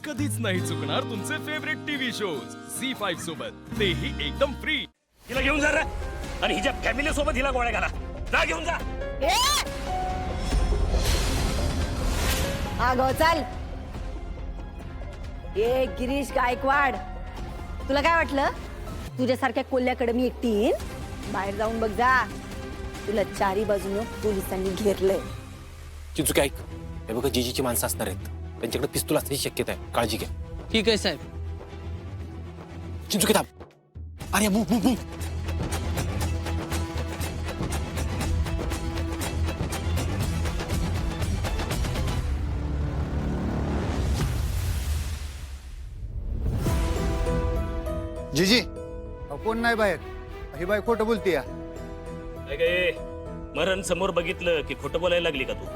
कधीच नाही चुकणार तुमचे फेवरेट टीव्ही शोज झी5 सोबत, तेही एकदम फ्री. हिला घेऊन जा रे आणि हिच्या फॅमिली सोबत हिला गोळ्या घाला. जा घेऊन जा. आगो चल. ए गिरीश गायकवाड, तुला काय वाटलं तुझ्यासारख्या कोल्ह्याकडे मी एकटी येईन? बाहेर जाऊन बघ जा, तुला चारी बाजूने पोलिसांनी घेरलंय. चिंचुके ऐक, हे बघा जीजीची माणसं असणार आहेत, त्यांच्याकडे पिस्तूल असण्याची शक्यता आहे, काळजी घ्या. ठीक आहे साहेब. चिंचुके थांब. अरे मूव मूव मूव. जीजी कोण नाही बाहेर. ही बाई खोटं बोलतीय. मरण समोर बघितलं की खोटं बोलायला लागली का तू?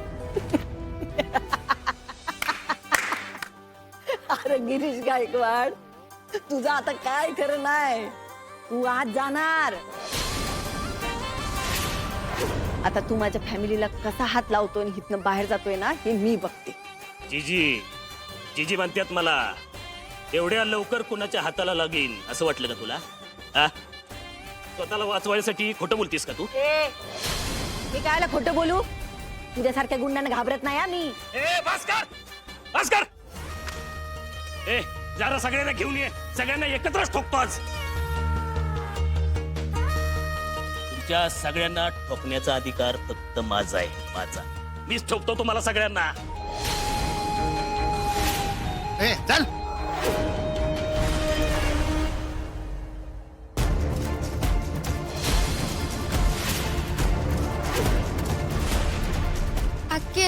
अरे गिरीश गायकवाड, तुझं आता काय खरं नाही. तू आज जाणार. आता तू माझ्या फॅमिलीला कसा हात लावतोय आणि हिथनं बाहेर जातोय ना, हे मी बघते. जीजी जीजी म्हणतात मला. एवढ्या लवकर कुणाच्या हाताला लागेल असं वाटलं का तुला? हा, स्वतःला वाचवायसाठी खोटं बोलतीस का तू? मी कायला खोटं बोलू? तुझ्यासारख्या गुंडांना घाबरत नाही आम्ही. ए भास्कर, भास्कर, ए जरा सगळ्यांना घेऊन ये. सगळ्यांना एकत्रच ठोकतो आज. तुमच्या सगळ्यांना ठोकण्याचा अधिकार फक्त माझा आहे, माझा. मीच ठोकतो तुम्हाला सगळ्यांना. ए चल. अक्के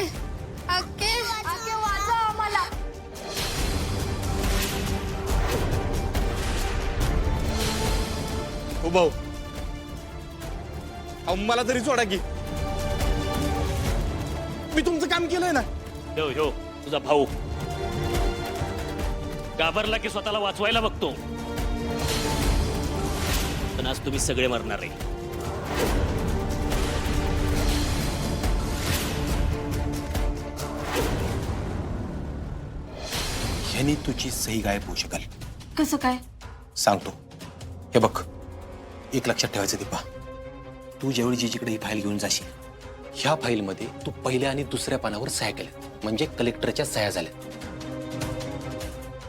अक्के अक्के वाचव आम्हाला. हो भाऊ, मला तरी सोडा की. मी तुमचं काम केलंय ना. ह्यो ह्यो तुझा भाऊ घाबरला की स्वतःला वाचवायला बघतो, पण आज तुम्ही सगळे मरणार आहे. ह्यानी तुझी सही गायब होऊ शकेल. कसं काय? सांगतो. हे बघ, एक लक्षात ठेवायचं दीपा, तू जेवढी जीजीकडे ही फाईल घेऊन जाशील, ह्या फाईलमध्ये तू पहिल्या आणि दुसऱ्या पानावर सह्या केल्या, म्हणजे कलेक्टरच्या सह्या झाल्या.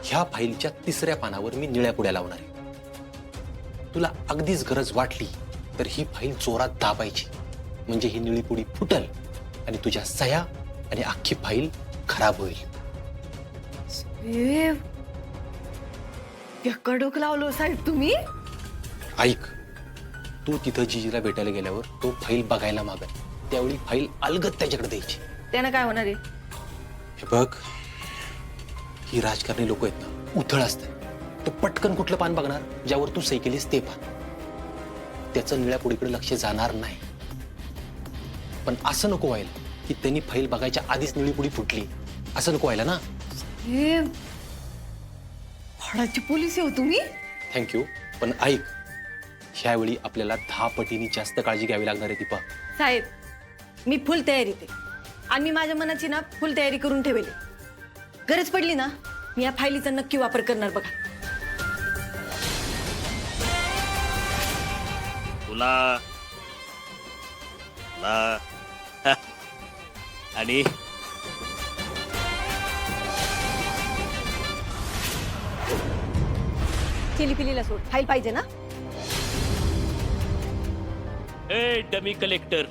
ह्या फाईलच्या तिसऱ्या पानावर मी निळ्या पुड्या लावणार आहे. तुला अगदीच गरज वाटली तर ही फाईल जोरात दाबायची, म्हणजे ही निळी पुडी फुटल आणि तुझ्या सह्या आणि अख्खी फाईल खराब होईल. कडक लावलो साहेब तुम्ही. ऐक, तू तिथं जीजीला भेटायला गेल्यावर तो फाईल बघायला मागल, त्यावेळी फाईल अलगद त्याच्याकडे द्यायची. त्यानं काय होणार आहे? हे बघ, ही राजकारणी लोक आहेत ना, उथळ असतात. तो पटकन कुठलं पान बघणार ज्यावर तू सही केलीस ते पान. त्याचं निळ्या पुढीकडे लक्ष जाणार नाही. पण असं नको व्हायला की त्यांनी फाईल बघायच्या आधीच निळी पुडी फुटली. असं नको व्हायला ना. हे फडाची पोलीस हो तुम्ही. थँक्यू, पण ऐक, ह्यावेळी आपल्याला 10 पटींनी जास्त काळजी घ्यावी लागणार आहे दीपा. साहेब, मी फुल तयारीत आहे. आम्ही माझ्या मनाची ना फुल तयारी करून ठेवली. गरज पडली ना, मी या फाईलीचा नक्की वापर करणार बघा. तुला आणि चिली पिलीला सोड. फाईल पाहिजे ना? ए डमी कलेक्टर,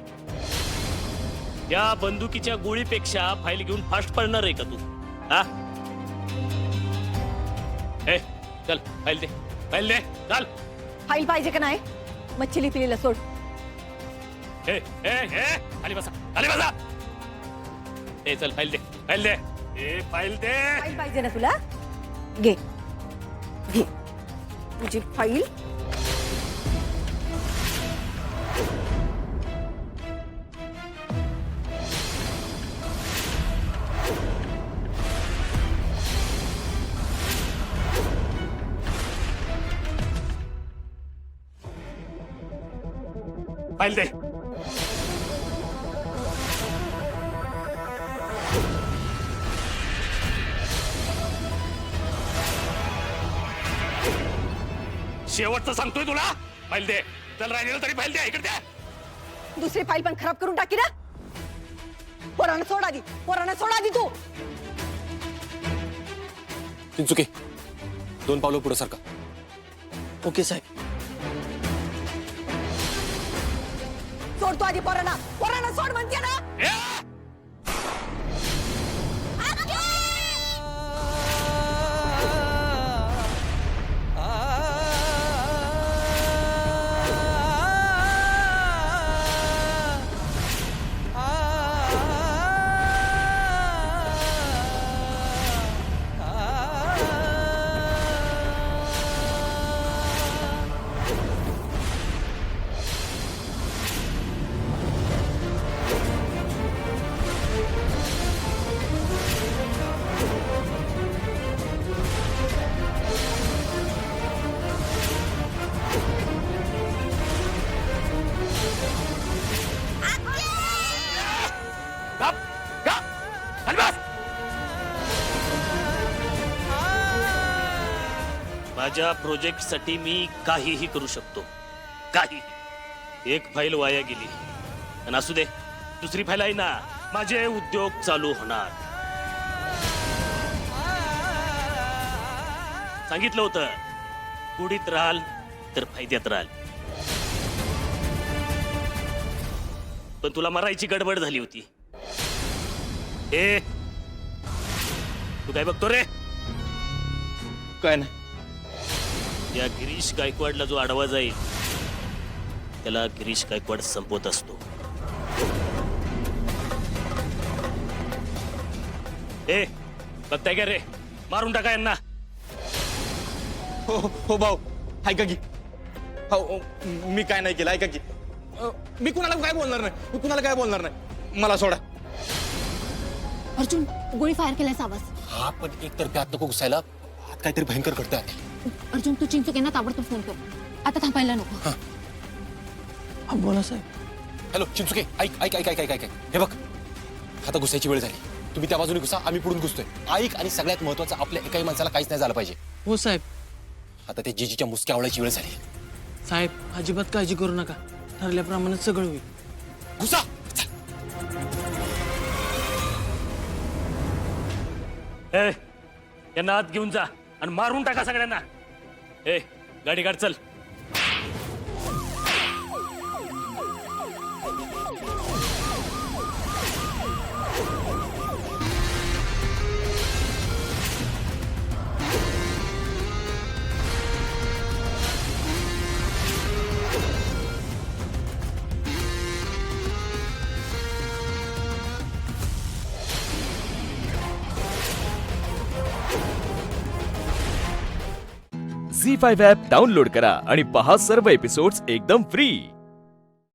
या बंदुकीच्या गोळीपेक्षा फाईल घेऊन फास्ट पडणार आहे का तू? हा, ए चल फाईल दे, फाईल दे, चल. फाईल पाहिजे का नाही? मग चिली पिलीला सोड. ए ए ए खाली बसा, खाली बसा. ए चल फाईल दे, फाईल दे. ए फाईल दे. फाईल पाहिजे ना तुला? घे घे तुझी फाईल. फाईल दे. शेवटचं सांगतोय तुला. फाईल दे. चल राहिलेलं तरी फाईल द्या. इकडे द्या. दुसरी फाईल पण खराब करून टाकी ना. पोरानं सोड आधी, पोरानं सोड आधी तू. चिंचुके 2 पावलं पुढे सारखा. ओके साहेब. सोड तू आधी पोरांना, पोरांना सोड म्हणते ना. गप, गप. खाली बस. माझ्या प्रोजेक्ट साठी मी काहीही करू शकतो. काही. एक फाईल वाया गेली आणि असू दे, दुसरी फाईल आहे ना. माझे उद्योग चालू होणार. सांगितलं होतं, बुडीत राहाल तर फायद्यात राहाल. पण तुला मरायची गडबड झाली होती. ए, तू काय बघतो रे? काय नाही. या गिरीश गायकवाडला जो आडवा जाईल त्याला गिरीश गायकवाड संपवत असतो. ए, बघताय का रे? मारून टाका यांना. हो भाऊ, ऐका की. हो, मी काय नाही केलं, ऐका की. मी कुणाला काय बोलणार नाही. मला सोडा. अर्जुन गोळी फायर केलाय सावस. हा, पण एकतर्फे हात नको घुसायला. हात काहीतरी भयंकर करतोय. अर्जुन तू चिंचुकेंना ताबडतोब फोन कर. आता थांबायला नको. बोला साहेब. हॅलो चिंचुके, ऐक. हे बघ, आता घुसायची वेळ झाली. तुम्ही त्या बाजूने घुसा, आम्ही पुढून घुसतोय. ऐक, आणि सगळ्यात महत्वाचं, आपल्या एकाही माणसाला काहीच नाही झालं पाहिजे. हो साहेब. आता ते जीजीच्या मुसक्या आवळायची वेळ झाली. साहेब अजिबात काळजी करू नका, ठरल्याप्रमाणे सगळं होईल. घुसा. ए, यांना आत घेऊन जा आणि मारून टाका सगळ्यांना. ए, गाडी काढ, चल. झी5 ॲप डाउनलोड करा आणि पहा सर्व एपिसोड्स एकदम फ्री.